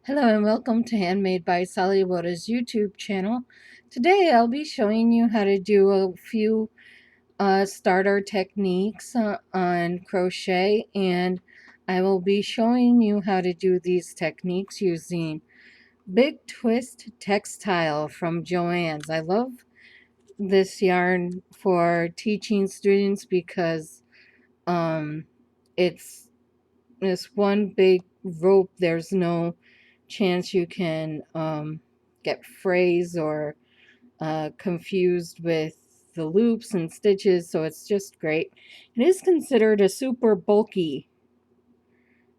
Hello and welcome to Handmade by Solywoda's YouTube channel. Today I'll be showing you how to do a few starter techniques on crochet, and I will be showing you how to do these techniques using Big Twist Textile from Joann's. I love this yarn for teaching students because um, it's this one big rope. There's no chance you can get frays or confused with the loops and stitches, so it's just great. It is considered a super bulky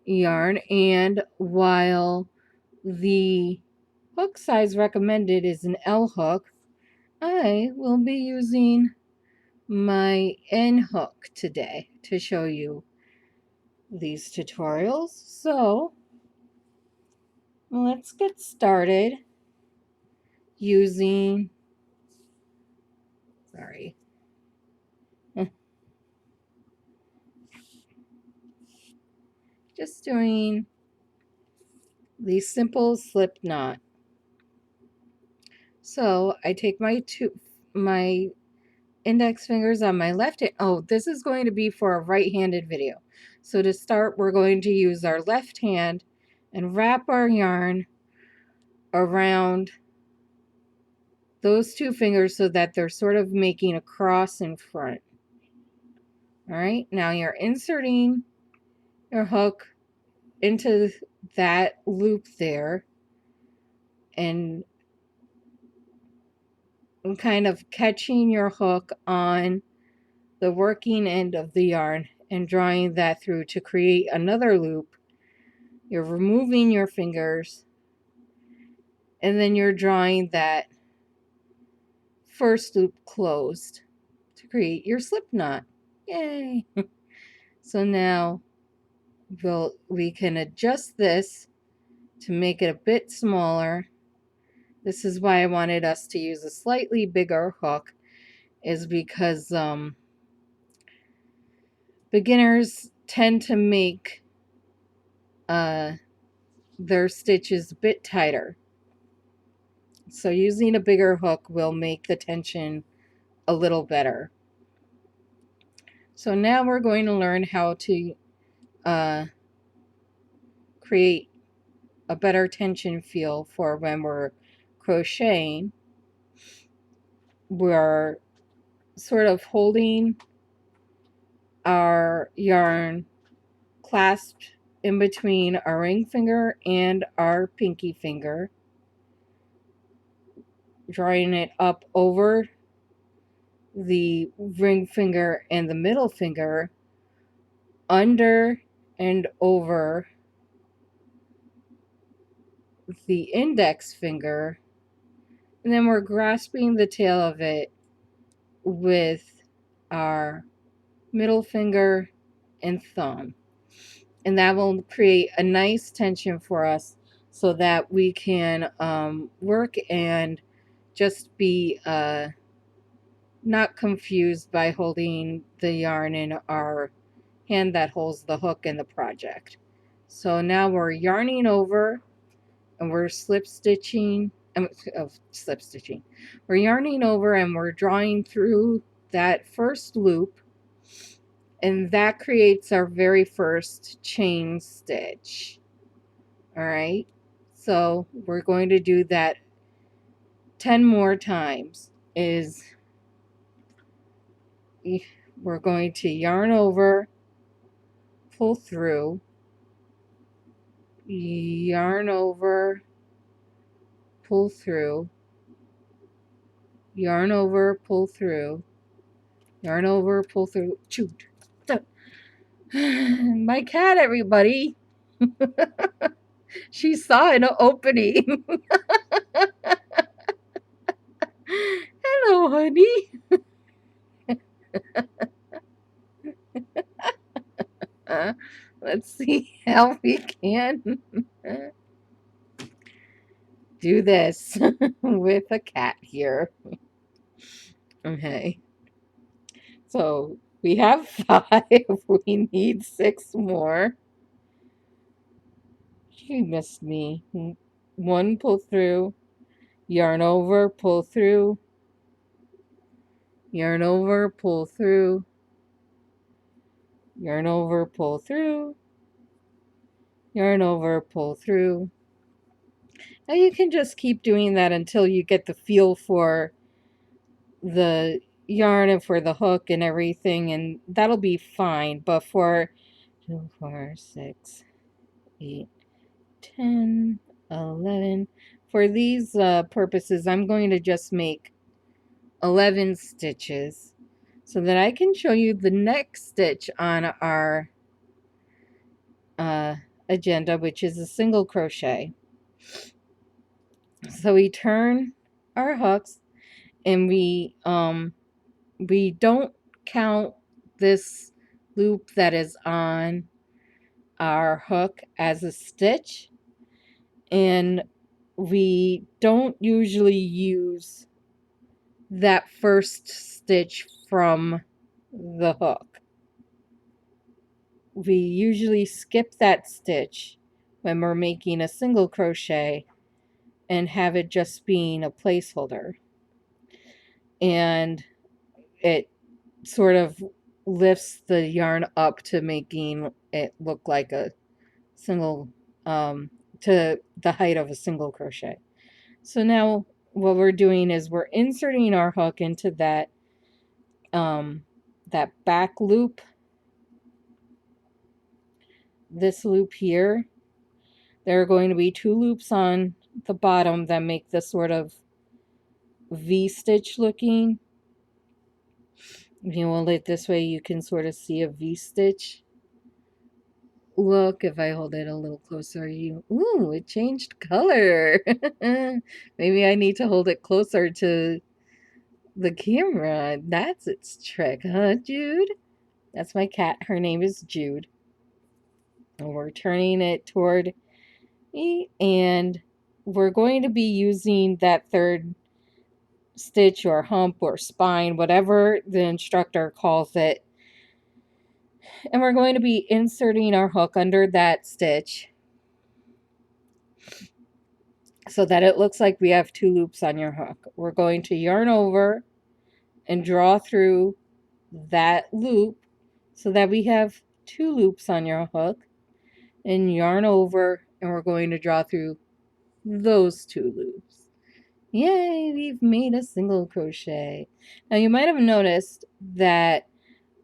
yarn, and while the hook size recommended is an L hook, I will be using my N hook today to show you these tutorials. So let's get started using, sorry, just doing the simple slip knot. So I take my index fingers on my left hand. Oh, this is going to be for a right-handed video. So to start, we're going to use our left hand and wrap our yarn around those two fingers so that they're sort of making a cross in front. All right, now you're inserting your hook into that loop there and kind of catching your hook on the working end of the yarn and drawing that through to create another loop. You're removing your fingers and then you're drawing that first loop closed to create your slip knot. Yay! So now we can adjust this to make it a bit smaller. This is why I wanted us to use a slightly bigger hook, is because beginners tend to make their stitches a bit tighter. So using a bigger hook will make the tension a little better. So now we're going to learn how to create a better tension feel for when we're crocheting. We're sort of holding our yarn clasped in between our ring finger and our pinky finger, drawing it up over the ring finger and the middle finger, under and over the index finger, and then we're grasping the tail of it with our middle finger and thumb. And that will create a nice tension for us so that we can work and just be not confused by holding the yarn in our hand that holds the hook in the project. So now we're yarning over and we're slip stitching. We're yarning over and we're drawing through that first loop, and that creates our very first chain stitch. All right, so we're going to do that 10 more times. We're going to yarn over, pull through, yarn over, pull through, yarn over, pull through, yarn over, pull through. Jude. My cat, everybody. She saw an opening. Hello, honey. Let's see how we can do this with a cat here. Okay. So we have 5. We need 6 more. You missed me. One, pull through, yarn over, pull through, yarn over, pull through, yarn over, pull through, yarn over, pull through. Now you can just keep doing that until you get the feel for the yarn and for the hook and everything, and that'll be fine. But for 2, 4, 6, 8, 10, 11, for these purposes, I'm going to just make 11 stitches so that I can show you the next stitch on our agenda, which is a single crochet. So we turn our hooks, and we don't count this loop that is on our hook as a stitch, and we don't usually use that first stitch from the hook. We usually skip that stitch when we're making a single crochet and have it just being a placeholder, and it sort of lifts the yarn up to making it look like a single, to the height of a single crochet. So now what we're doing is we're inserting our hook into that that back loop, this loop here. There are going to be 2 loops on the bottom that make this sort of V-stitch looking. If you hold it this way, you can sort of see a V-stitch look. If I hold it a little closer, ooh, it changed color. Maybe I need to hold it closer to the camera. That's its trick, huh, Jude? That's my cat. Her name is Jude. And we're turning it toward me, and we're going to be using that third stitch or hump or spine, whatever the instructor calls it. And we're going to be inserting our hook under that stitch so that it looks like we have 2 loops on your hook. We're going to yarn over and draw through that loop so that we have 2 loops on your hook, and yarn over, and we're going to draw through those 2 loops. Yay, we've made a single crochet. Now you might have noticed that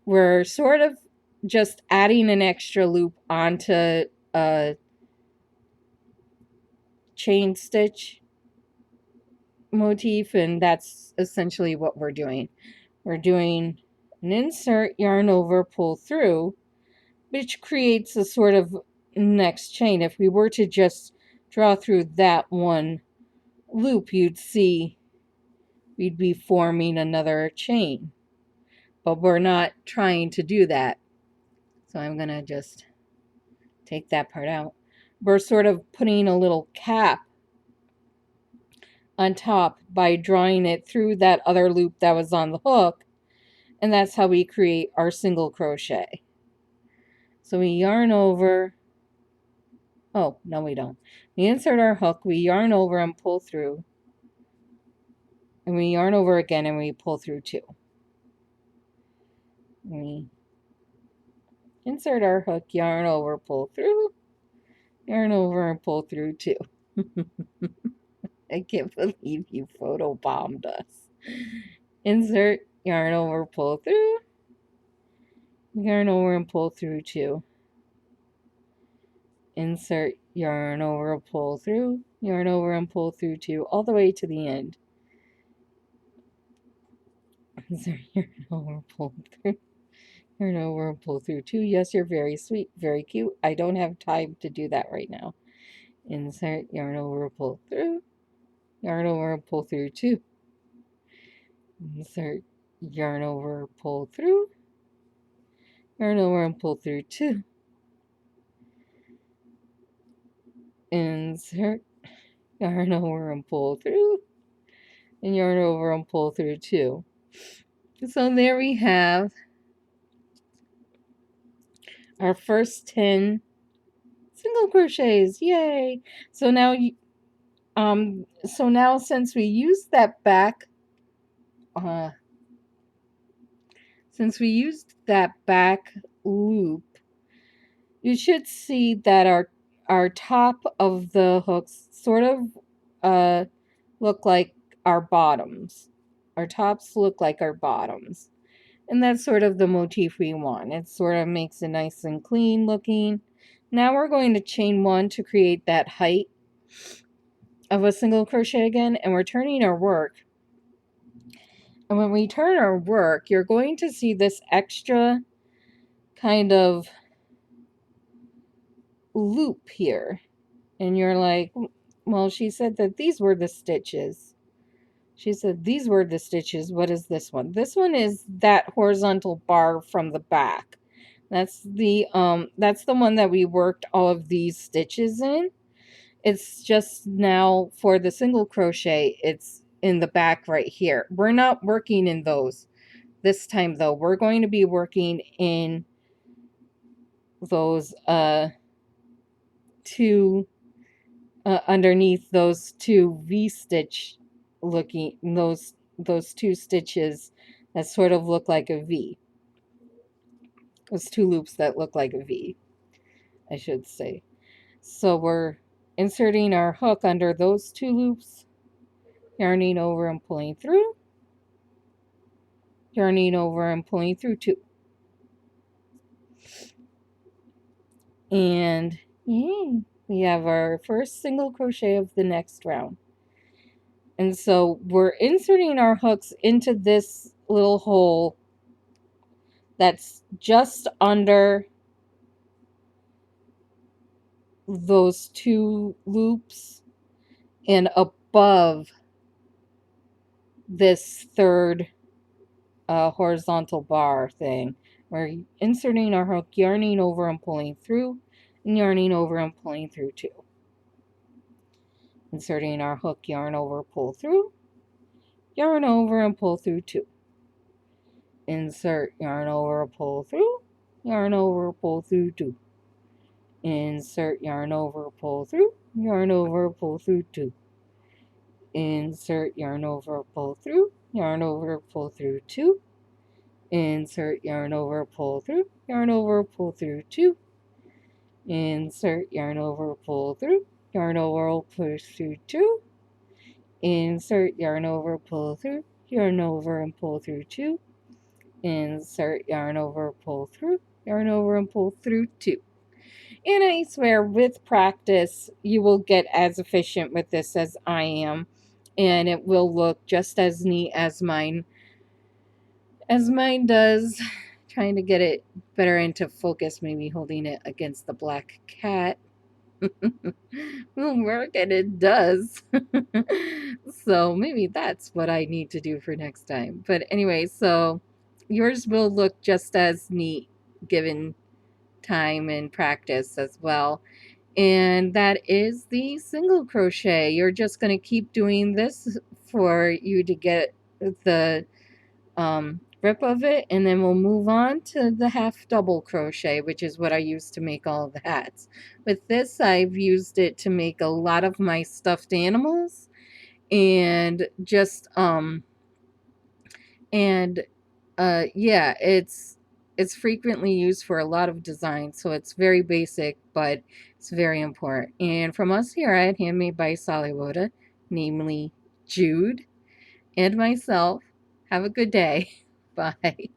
we're sort of just adding an extra loop onto a chain stitch motif, and that's essentially what we're doing. We're doing an insert, yarn over, pull through, which creates a sort of next chain. If we were to just draw through that one loop, you'd see we'd be forming another chain, but we're not trying to do that. So I'm gonna just take that part out. We're sort of putting a little cap on top by drawing it through that other loop that was on the hook, and that's how we create our single crochet. So we yarn over, oh no we don't, we insert our hook, we yarn over and pull through, and we yarn over again and we pull through 2. We insert our hook, yarn over, pull through, yarn over and pull through 2. I can't believe you photobombed us. Insert, yarn over, pull through, yarn over and pull through 2. Insert, yarn over, pull through, yarn over and pull through 2, all the way to the end. Insert, yarn over, pull through, yarn over and pull through 2. Yes, you're very sweet, very cute. I don't have time to do that right now. Insert, yarn over, pull through, yarn over and pull through 2. Insert, yarn over, pull through, yarn over and pull through 2. Insert, yarn over and pull through, and yarn over and pull through 2. So there we have our first 10 single crochets, yay! So now since we used that back uh since we used that back loop, you should see that our top of the hooks sort of look like our bottoms. Our tops look like our bottoms. And that's sort of the motif we want. It sort of makes it nice and clean looking. Now we're going to chain one to create that height of a single crochet again, and we're turning our work. And when we turn our work, you're going to see this extra kind of loop here. And you're like, well, she said that these were the stitches. She said these were the stitches. What is this one? This one is that horizontal bar from the back. That's the one that we worked all of these stitches in. It's just now for the single crochet, it's in the back right here. We're not working in those this time though. We're going to be working in those two underneath those two V-stitch looking, those two stitches that sort of look like a V. Those two loops that look like a V, I should say. So we're inserting our hook under those two loops, yarning over and pulling through, yarning over and pulling through two. And yay, we have our first single crochet of the next round. And so we're inserting our hooks into this little hole that's just under those two loops and above this third horizontal bar thing. We're inserting our hook, yarning over and pulling through, and yarning over and pulling through two. Inserting our hook, yarn over, pull through, yarn over and pull through two. Insert, yarn over, pull through, yarn over, pull through two. Insert, yarn over, pull through, yarn over, pull through two. Insert, yarn over, pull through, yarn over, pull through two. Insert, yarn over, pull through, yarn over, pull through two. Insert, yarn over, pull through, yarn over, push through two. Insert, yarn over, pull through, yarn over and pull through two. Insert, yarn over, pull through, yarn over and pull through two. And I swear, with practice, you will get as efficient with this as I am, and it will look just as neat as mine does. Trying to get it better into focus, maybe holding it against the black cat will work, and it does. So maybe that's what I need to do for next time. But anyway, so yours will look just as neat given time and practice as well. And that is the single crochet. You're just going to keep doing this for you to get the grip of it, and then we'll move on to the half double crochet, which is what I use to make all of the hats. With this, I've used it to make a lot of my stuffed animals, and just yeah, it's frequently used for a lot of designs, so it's very basic, but it's very important. And from us here at Handmade by Solywoda, namely Jude and myself, have a good day. Bye.